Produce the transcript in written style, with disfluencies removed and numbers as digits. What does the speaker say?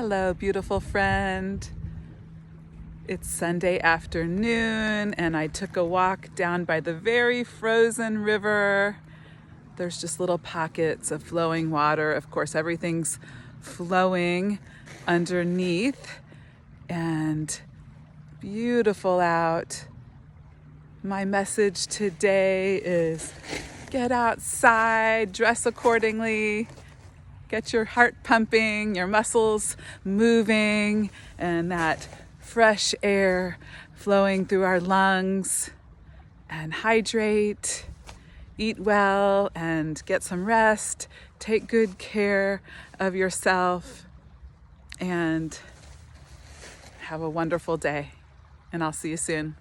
Hello, beautiful friend. It's Sunday afternoon, and I took a walk down by the very frozen river. There's just little pockets of flowing water. Of course, everything's flowing underneath, and beautiful out. My message today is get outside, dress accordingly. Get your heart pumping, your muscles moving, and that fresh air flowing through our lungs. And hydrate, eat well, and get some rest. Take good care of yourself, and have a wonderful day. And I'll see you soon.